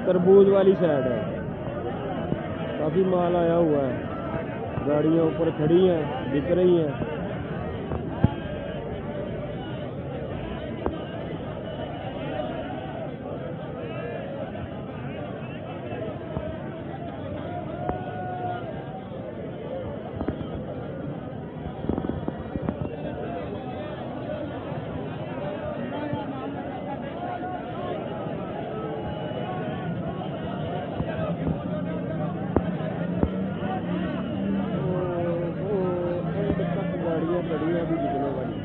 तरबूज वाली साइड है, काफ़ी माल आया हुआ है, गाड़ियाँ ऊपर खड़ी हैं, बिक रही हैं। गाड़ियाँ खड़ी हैं अभी बिकने वाली।